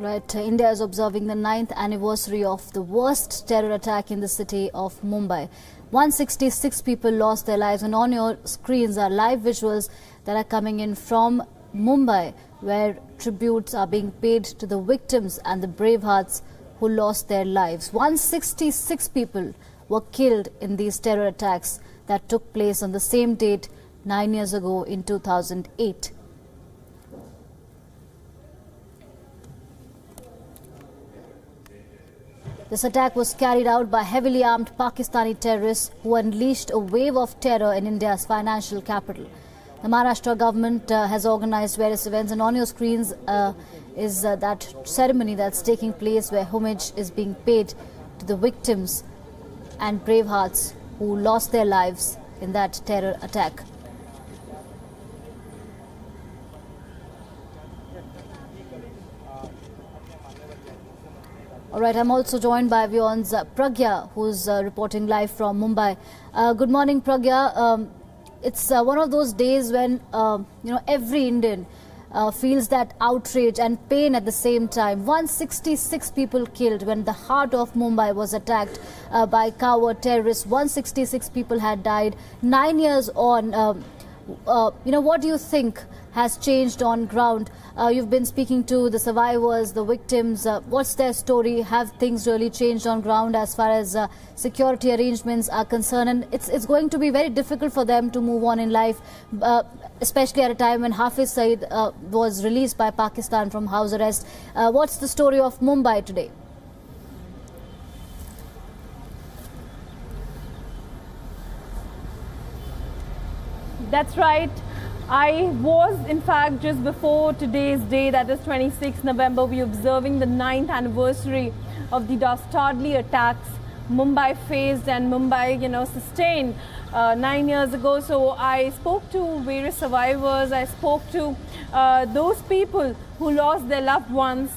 Right, India is observing the 9th anniversary of the worst terror attack in the city of Mumbai. 166 people lost their lives, and on your screens are live visuals that are coming in from Mumbai, where tributes are being paid to the victims and the brave hearts who lost their lives. 166 people were killed in these terror attacks that took place on the same date 9 years ago in 2008. This attack was carried out by heavily armed Pakistani terrorists who unleashed a wave of terror in India's financial capital. The Maharashtra government has organized various events, and on your screens is that ceremony that's taking place where homage is being paid to the victims and brave hearts who lost their lives in that terror attack. All right, I'm also joined by WION's Pragya, who's reporting live from Mumbai. Good morning, Pragya. It's one of those days when, every Indian feels that outrage and pain at the same time. 166 people killed when the heart of Mumbai was attacked by coward terrorists. 166 people had died. 9 years on, what do you think has changed on ground? You've been speaking to the survivors, the victims. What's their story? Have things really changed on ground as far as security arrangements are concerned? And it's going to be very difficult for them to move on in life, especially at a time when Hafiz Saeed was released by Pakistan from house arrest. What's the story of Mumbai today? That's right. I was, in fact, just before today's day, that is 26th November, we are observing the 9th anniversary of the dastardly attacks Mumbai faced and Mumbai, sustained 9 years ago. So I spoke to various survivors, I spoke to those people who lost their loved ones,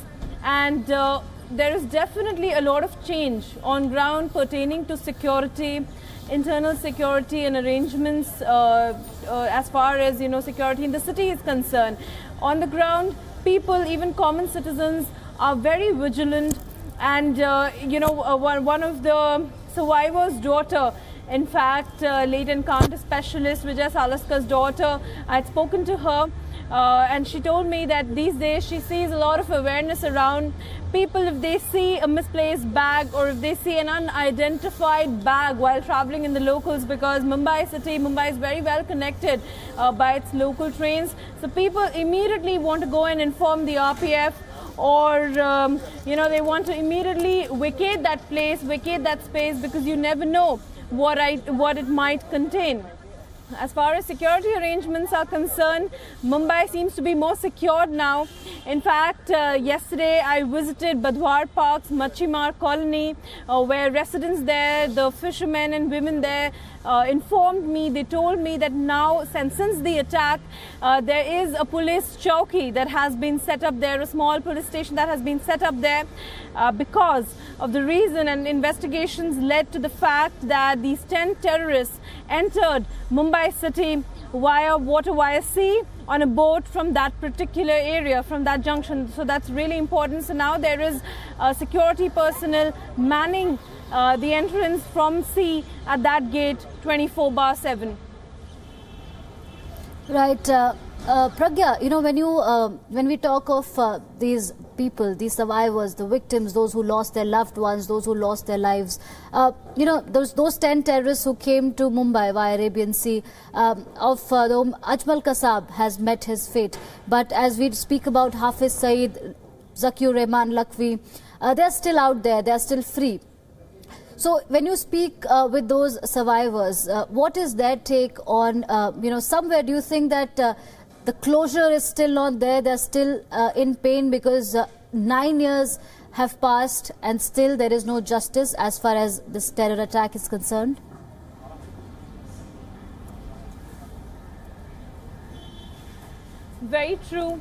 and there is definitely a lot of change on ground pertaining to security, internal security and arrangements as far as security in the city is concerned. On the ground, people, even common citizens, are very vigilant, and one of the survivors' daughter, in fact, late encounter specialist Vijay Salaskar's daughter, I had spoken to her, and she told me that these days she sees a lot of awareness around people. If they see a misplaced bag or if they see an unidentified bag while traveling in the locals, because Mumbai is very well connected by its local trains, so people immediately want to go and inform the RPF, or they want to immediately vacate that place, vacate that space, because you never know what it might contain. As far as security arrangements are concerned, Mumbai seems to be more secured now. In fact, yesterday I visited Badwar Park's Machimar colony, where residents there, the fishermen and women there, informed me, they told me that now, since the attack, there is a police chowki that has been set up there, a small police station that has been set up there, because of the reason, and investigations led to the fact that these 10 terrorists entered Mumbai city via sea on a boat from that particular area, from that junction. So that's really important. So now there is security personnel manning the entrance from sea at that gate 24/7. Right, Pragya, when we talk of these people, these survivors, the victims, those who lost their loved ones, those who lost their lives, those 10 terrorists who came to Mumbai via Arabian Sea, Ajmal Kasab has met his fate. But as we speak about Hafiz Saeed, Zakiur Rehman Lakhvi, they're still out there, they're still free. So when you speak with those survivors, what is their take on, somewhere do you think that the closure is still not there, they're still in pain because 9 years have passed and still there is no justice as far as this terror attack is concerned? Very true.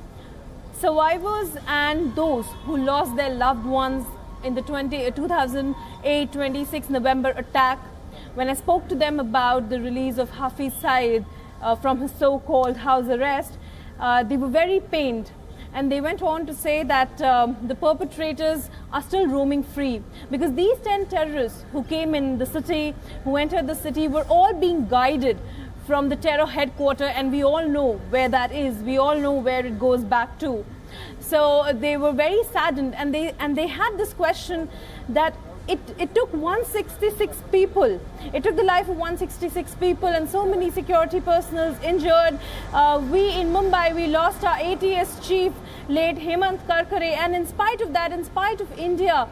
Survivors and those who lost their loved ones in the 2008 26 November attack, when I spoke to them about the release of Hafiz Saeed from his so-called house arrest, they were very pained. And they went on to say that the perpetrators are still roaming free, because these 10 terrorists who came in the city, who entered the city, were all being guided from the terror headquarters, and we all know where that is. We all know where it goes back to. So they were very saddened, and they had this question that it took 166 people. It took the life of 166 people and so many security personnel injured. We in Mumbai, we lost our ATS chief, late Hemant Karkare, and in spite of that, in spite of India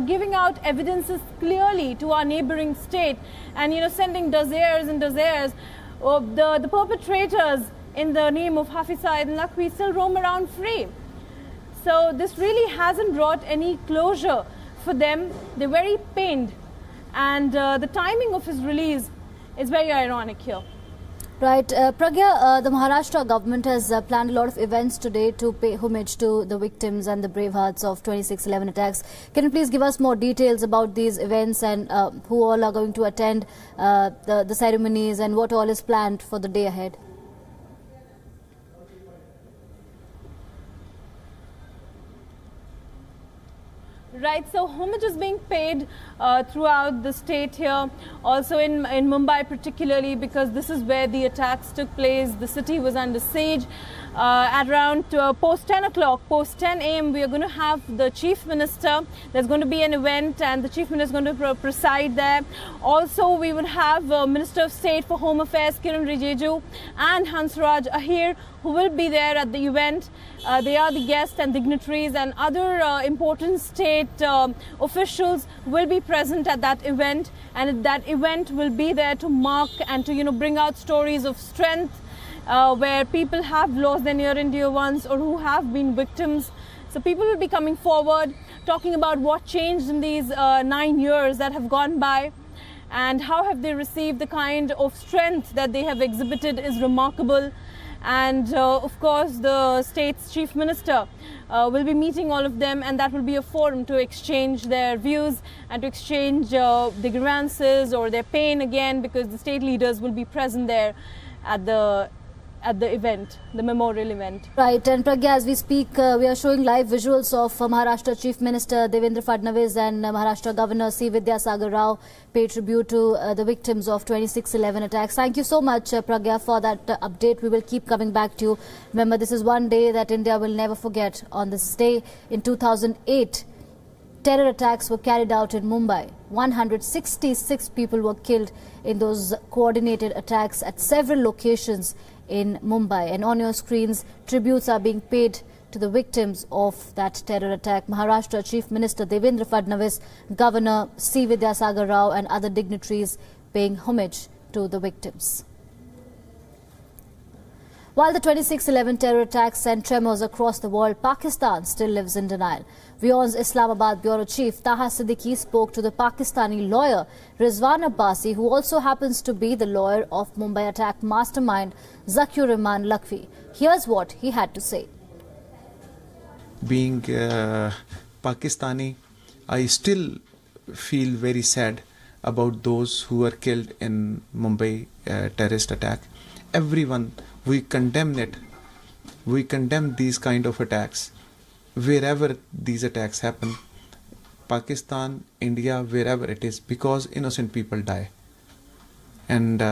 giving out evidences clearly to our neighboring state and sending dozers and dozers, the perpetrators in the name of Hafiz Saeed and Lakhvi still roam around free. So this really hasn't brought any closure for them. They're very pained, and the timing of his release is very ironic here. Right. Pragya, the Maharashtra government has planned a lot of events today to pay homage to the victims and the brave hearts of 26/11 attacks. Can you please give us more details about these events and who all are going to attend the ceremonies and what all is planned for the day ahead? Right, so homage is being paid throughout the state here, also in Mumbai particularly, because this is where the attacks took place. The city was under siege. At around post 10 o'clock, post 10 a.m., we are going to have the Chief Minister. There's going to be an event and the Chief Minister is going to preside there. Also, we would have Minister of State for Home Affairs, Kiran Rijiju, and Hansraj Ahir, who will be there at the event. They are the guests and dignitaries, and other important state officials will be present at that event, and that event will be there to mark and to bring out stories of strength where people have lost their near and dear ones or who have been victims. So people will be coming forward, talking about what changed in these 9 years that have gone by, and how have they received the kind of strength that they have exhibited is remarkable. And of course, the state's chief minister will be meeting all of them, and that will be a forum to exchange their views and to exchange the grievances or their pain again, because the state leaders will be present there at the event, the memorial event. Right, and Pragya, as we speak, we are showing live visuals of Maharashtra Chief Minister Devendra Fadnavis and Maharashtra Governor C. Vidyasagar Rao pay tribute to the victims of 26/11 attacks. Thank you so much, Pragya, for that update. We will keep coming back to you. Remember, this is one day that India will never forget. On this day in 2008, terror attacks were carried out in Mumbai. 166 people were killed in those coordinated attacks at several locations in Mumbai. And on your screens, tributes are being paid to the victims of that terror attack. Maharashtra Chief Minister Devendra Fadnavis, Governor C. Vidyasagar Rao and other dignitaries paying homage to the victims. While the 26/11 terror attacks sent tremors across the world, Pakistan still lives in denial. WION's Islamabad Bureau Chief Taha Siddiqui spoke to the Pakistani lawyer Rizwan Abbasi, who also happens to be the lawyer of Mumbai attack mastermind Zakiur Rahman Lakhvi. Here's what he had to say. Being Pakistani, I still feel very sad about those who were killed in Mumbai terrorist attack. Everyone, we condemn it. We condemn these kind of attacks. Wherever these attacks happen, Pakistan, India, wherever it is, because innocent people die. And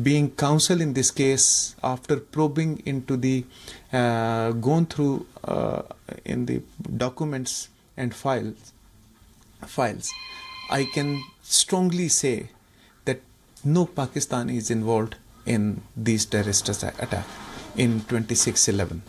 being counsel in this case, after probing into the, gone through in the documents and files, I can strongly say that no Pakistani is involved in these terrorist attacks in 26/11.